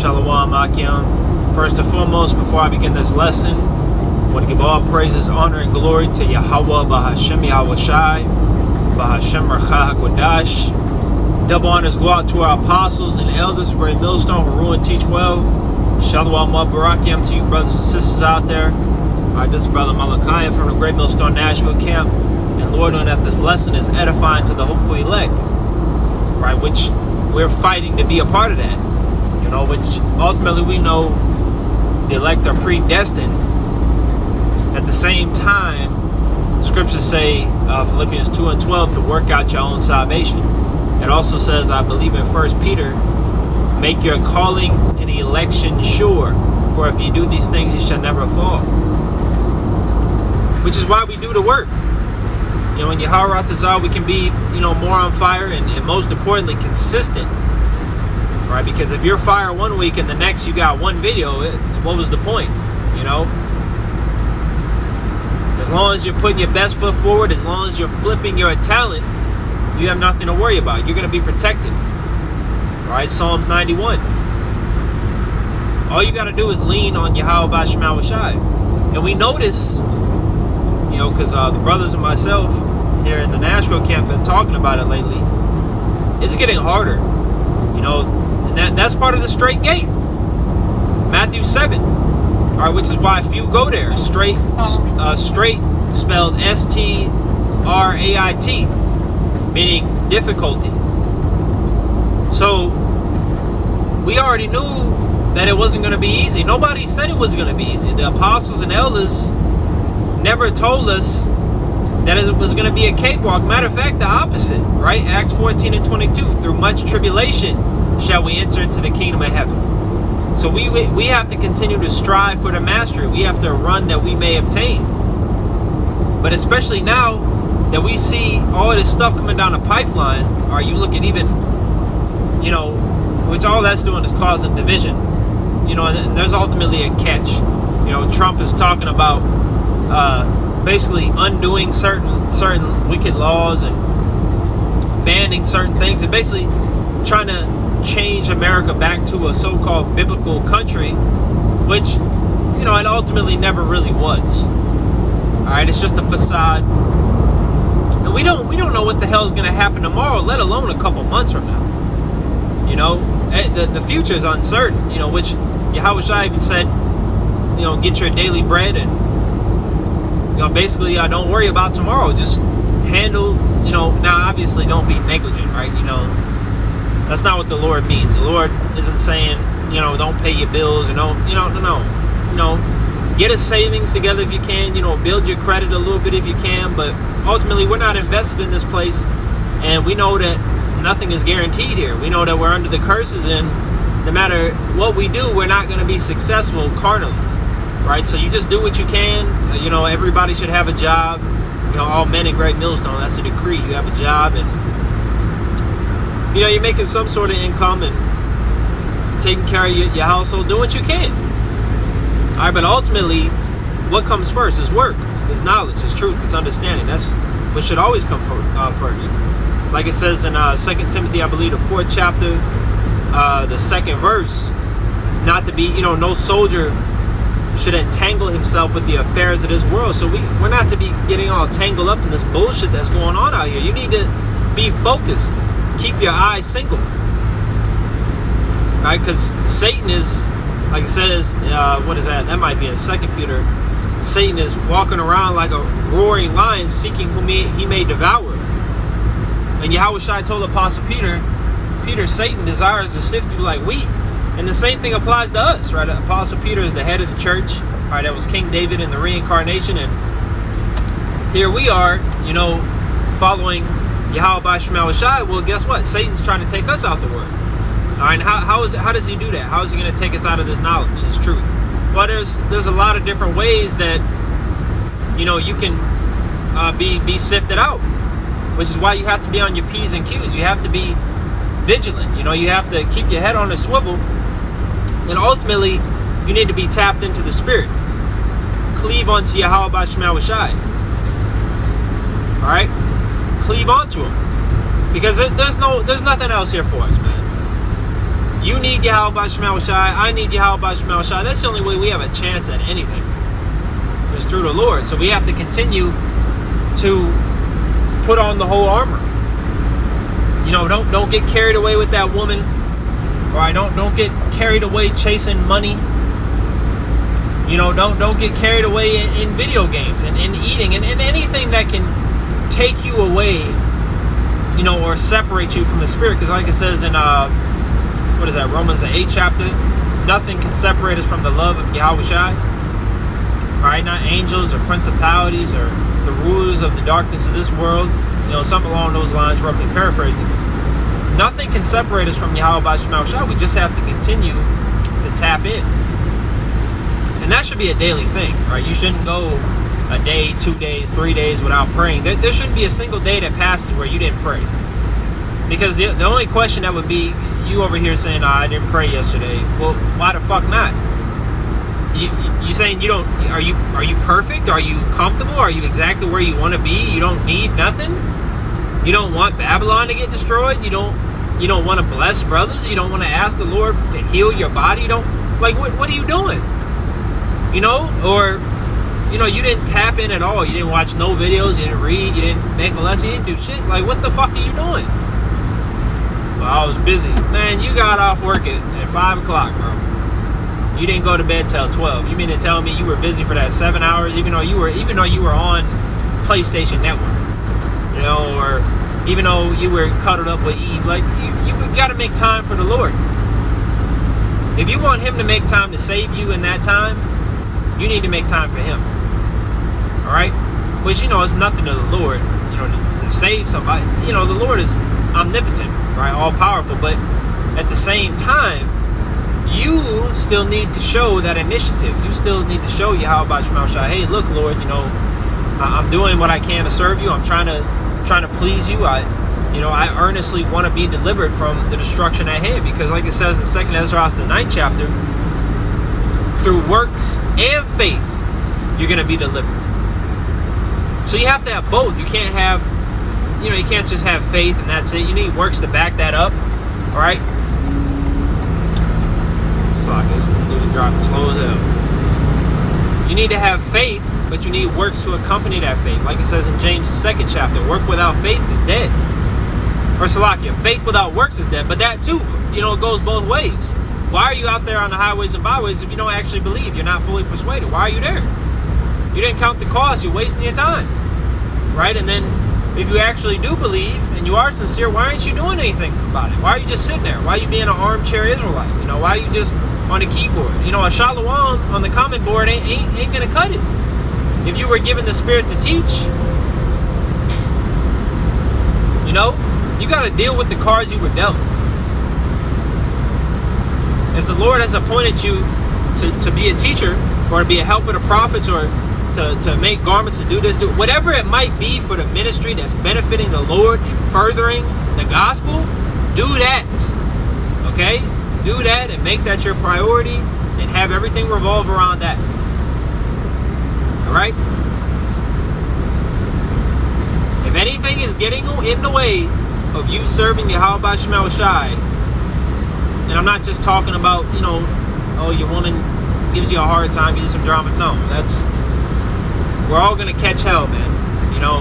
Shalom Akim. First and foremost, before I begin this lesson, I want to give all praises, honor, and glory to Yahweh Bahashem Yahweh Shai, Bahashem Racha HaKodash. Double honors go out to our apostles and elders of Great Millstone who rule and teach well. Shalom Barakim to you brothers and sisters out there. Alright, this is Brother Malachi from the Great Millstone Nashville camp. And Lord, knowing that this lesson is edifying to the hopeful elect, right, which we're fighting to be a part of that, you know, which ultimately we know the elect are predestined. At the same time, scriptures say, Philippians 2:12, to work out your own salvation. It also says, I believe in 1 Peter, make your calling and election sure, for if you do these things, you shall never fall. Which is why we do the work. You know, in Yahweh Ratazah, we can be, you know, more on fire and most importantly, consistent. Right? Because if you're fire one week and the next you got one video, what was the point? You know? As long as you're putting your best foot forward, as long as you're flipping your talent, you have nothing to worry about. You're going to be protected. Alright, Psalms 91. All you got to do is lean on Yahweh Bashem Yahweh Shai. And we notice, you know, because the brothers and myself here in the Nashville camp have been talking about it lately, it's getting harder. You know, and that's part of the straight gate. Matthew 7. Alright, which is why few go there. Straight spelled S-T-R-A-I-T, meaning difficulty. So we already knew that it wasn't going to be easy. Nobody said it was going to be easy. The apostles and elders never told us that it was going to be a cakewalk. Matter of fact, the opposite, right? Acts 14:22. Through much tribulation shall we enter into the kingdom of heaven. So we have to continue to strive for the mastery. We have to run that we may obtain. But especially now that we see all this stuff coming down the pipeline, or you look at even, you know, which all that's doing is causing division. You know, and there's ultimately a catch. You know, Trump is talking about basically undoing certain wicked laws and banning certain things, and basically trying to change America back to a so-called biblical country, which, you know, it ultimately never really was. All right, it's just a facade, and we don't know what the hell is going to happen tomorrow, let alone a couple months from now. You know, the future is uncertain. You know, which Yahweh Shai even said, you know, get your daily bread, and, you know, basically, don't worry about tomorrow. Just handle, you know, now obviously don't be negligent, right? You know, that's not what the Lord means. The Lord isn't saying, you know, don't pay your bills, or no. You know, get a savings together if you can, you know, build your credit a little bit if you can, but ultimately we're not invested in this place, and we know that nothing is guaranteed here. We know that we're under the curses, and no matter what we do, we're not going to be successful carnally, right? So you just do what you can. You know, everybody should have a job. You know, all men in Great Millstone, that's the decree. You have a job, and, you know, you're making some sort of income and taking care of your household. Do what you can. All right, but ultimately, what comes first is work, is knowledge, is truth, is understanding. That's what should always come first. Like it says in 2 Timothy, I believe, the 4th chapter, the 2nd verse, not to be, you know, no soldier should entangle himself with the affairs of this world. So we're not to be getting all tangled up in this bullshit that's going on out here. You need to be focused. Keep your eyes single. Right? Because Satan is, like it says, what is that? That might be in 2 Peter. Satan is walking around like a roaring lion, seeking whom he may devour. And Yahweh Shai told Apostle Peter, Satan desires to sift you like wheat. And the same thing applies to us, right? Apostle Peter is the head of the church. Right? That was King David in the reincarnation. And here we are, you know, following Yahweh Bashem Yahweh Shai. Well, guess what? Satan's trying to take us out the word. All right, and how does he do that? How is he going to take us out of this knowledge, this truth? Well, there's a lot of different ways that, you know, you can be sifted out, which is why you have to be on your P's and Q's. You have to be vigilant. You know, you have to keep your head on the swivel, and ultimately, you need to be tapped into the Spirit. Cleave onto Yahweh Bashem Yahweh Shai. All right, cleave onto him, because there's nothing else here for us, man. You need Yahweh Shema Shai. I need Yahweh Shema Shai. That's the only way we have a chance at anything. It's through the Lord. So we have to continue to put on the whole armor. You know, don't get carried away with that woman. All right, don't get carried away chasing money. You know, don't get carried away in video games and in eating and anything that can take you away, you know, or separate you from the Spirit. Because like it says in what is that, Romans the 8th chapter, nothing can separate us from the love of Yahweh Shai. Right? Not angels or principalities or the rulers of the darkness of this world. You know, something along those lines, roughly paraphrasing. Nothing can separate us from Yahweh Shema Shai. We just have to continue to tap in. And that should be a daily thing, right? You shouldn't go a day, 2 days, 3 days without praying. There shouldn't be a single day that passes where you didn't pray. Because the only question that would be, you over here saying, "Oh, I didn't pray yesterday." Well, why the fuck not? You saying you don't? Are you perfect? Are you comfortable? Are you exactly where you want to be? You don't need nothing. You don't want Babylon to get destroyed. You don't want to bless brothers. You don't want to ask the Lord to heal your body. You don't, like, what are you doing? You know, or you know, you didn't tap in at all. You didn't watch no videos. You didn't read. You didn't make a lesson. You didn't do shit. Like, what the fuck are you doing? Well, I was busy. Man, you got off work at 5 o'clock, bro. You didn't go to bed till 12. You mean to tell me you were busy for that 7 hours, even though you were on PlayStation Network, you know, or even though you were cuddled up with Eve? Like, you got to make time for the Lord. If you want Him to make time to save you in that time, you need to make time for Him. All right, which, you know, it's nothing to the Lord, you know, to save somebody. You know, the Lord is omnipotent, right, all powerful, but at the same time, you still need to show that initiative. You still need to show Yahweh Shema Shai, hey, look, Lord, you know, I'm doing what I can to serve you. I'm trying to please you. I earnestly want to be delivered from the destruction at hand, because like it says in 2nd Ezra, the 9th chapter, through works and faith, you're going to be delivered. So you have to have both. You can't have, you know, you can't just have faith and that's it. You need works to back that up. All right. So I guess dude dropping slow as hell. You need to have faith, but you need works to accompany that faith. Like it says in James 2nd chapter, work without faith is dead. Or Salakia, faith without works is dead. But that too, you know, it goes both ways. Why are you out there on the highways and byways if you don't actually believe? You're not fully persuaded. Why are you there? You didn't count the cost. You're wasting your time. Right? And then if you actually do believe and you are sincere, why aren't you doing anything about it? Why are you just sitting there? Why are you being an armchair Israelite? You know, why are you just on the keyboard? You know, a shalom on the comment board ain't gonna cut it. If you were given the Spirit to teach, you know, you got to deal with the cards you were dealt. If the Lord has appointed you to be a teacher, or to be a helper to prophets, or to make garments, to do this, do whatever it might be for the ministry that's benefiting the Lord and furthering the gospel, do that. Okay? Do that and make that your priority and have everything revolve around that. Alright? If anything is getting in the way of you serving Yahweh Shema Shai, and I'm not just talking about, you know, oh, your woman gives you a hard time, gives you some drama. No, we're all gonna catch hell, man. You know,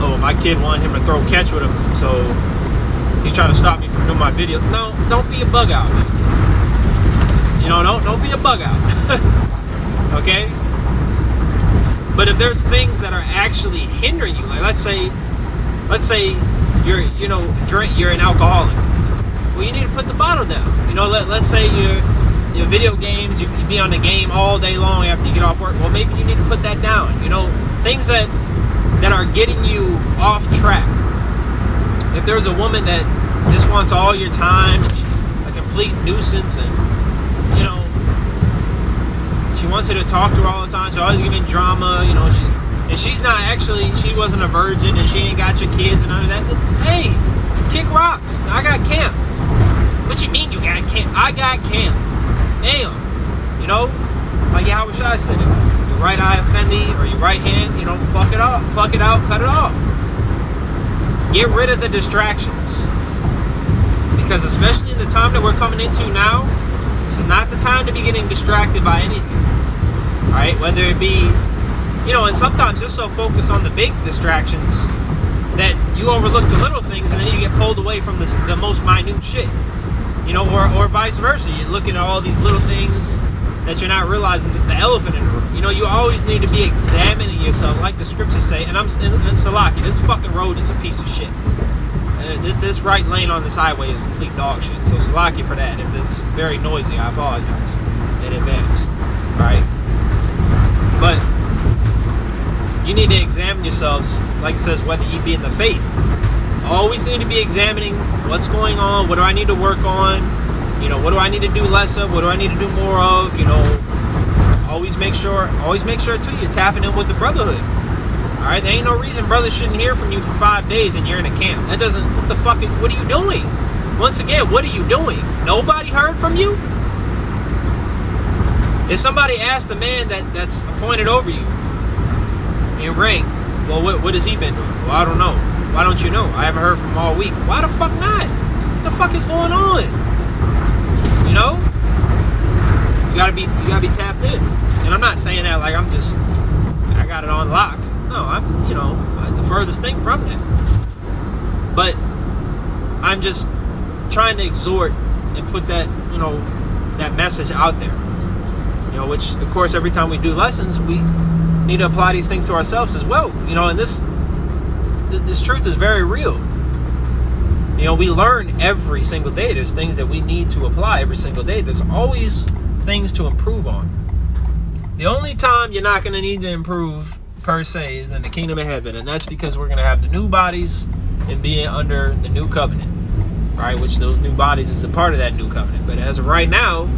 oh, my kid wanted him to throw catch with him, so he's trying to stop me from doing my video. No, don't be a bug out, man. You know, don't be a bug out. Okay? But if there's things that are actually hindering you, like let's say you're, you know, you're an alcoholic. Well, you need to put the bottle down. You know, let's say your video games, you be on the game all day long after you get off work. Well, maybe you need to put that down. You know, things that are getting you off track. If there's a woman that just wants all your time, and she's a complete nuisance, and you know, she wants you to talk to her all the time, she's always giving drama, you know, she's not actually, she wasn't a virgin, and she ain't got your kids and none of that. Hey, kick rocks. I got camp. What you mean you got camp? I got camp. Damn. You know, like Yahweh Shai said, your right eye offend thee, or your right hand, you know, pluck it out, cut it off. Get rid of the distractions. Because especially in the time that we're coming into now, this is not the time to be getting distracted by anything. All right, whether it be, and sometimes you're so focused on the big distractions that you overlook the little things, and then you get pulled away from the most minute shit. Or vice versa. You're looking at all these little things that you're not realizing the elephant in the room. You always need to be examining yourself, like the scriptures say. And Salaki, this fucking road is a piece of shit. This right lane on this highway is complete dog shit. So Salaki for that. If it's very noisy, I apologize in advance. Alright? But you need to examine yourselves, like it says, whether you be in the faith. Always need to be examining what's going on. What do I need to work on? What do I need to do less of? What do I need to do more of? Always make sure too you're tapping in with the brotherhood. All right, there ain't no reason brothers shouldn't hear from you for 5 days and you're in a camp. That doesn't. What are you doing? Once again, what are you doing? Nobody heard from you. If somebody asked the man that's appointed over you in rank, well, what has he been doing? Well, I don't know. Why don't you know? I haven't heard from him all week. Why the fuck not? What the fuck is going on? You gotta be tapped in. And I'm not saying that like I got it on lock. No, I'm the furthest thing from that. But I'm just trying to exhort and put that that message out there. Which of course every time we do lessons, we need to apply these things to ourselves as well. And this truth is very real. We learn every single day. There's things that we need to apply every single day. There's always things to improve on. The only time you're not going to need to improve, per se, is in the kingdom of heaven. And that's because we're going to have the new bodies and be under the new covenant. Right? Which those new bodies is a part of that new covenant. But as of right now,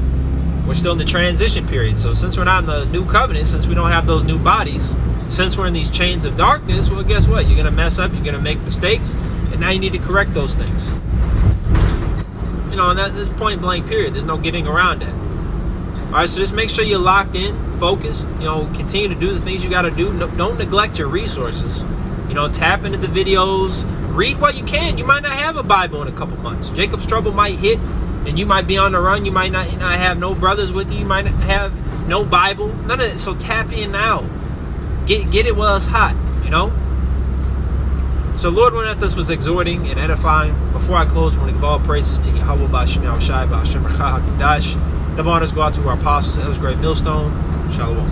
we're still in the transition period. So since we're not in the new covenant, since we don't have those new bodies, since we're in these chains of darkness, well, guess what? You're going to mess up. You're going to make mistakes. And now you need to correct those things. And that's point blank period. There's no getting around that. All right, so just make sure you're locked in, focused. Continue to do the things you got to do. No, don't neglect your resources. Tap into the videos. Read what you can. You might not have a Bible in a couple months. Jacob's trouble might hit, and you might be on the run. You might not have no brothers with you. You might have no Bible. None of that. So tap in now. Get it while it's hot. So Lord, when this was exhorting and edifying, before I close, I want to give all praises to Yahweh B'Shem Yahushai B'Shem Rechah HaKadosh. The honors go out to our apostles, Ezra Great Millstone. Shalom.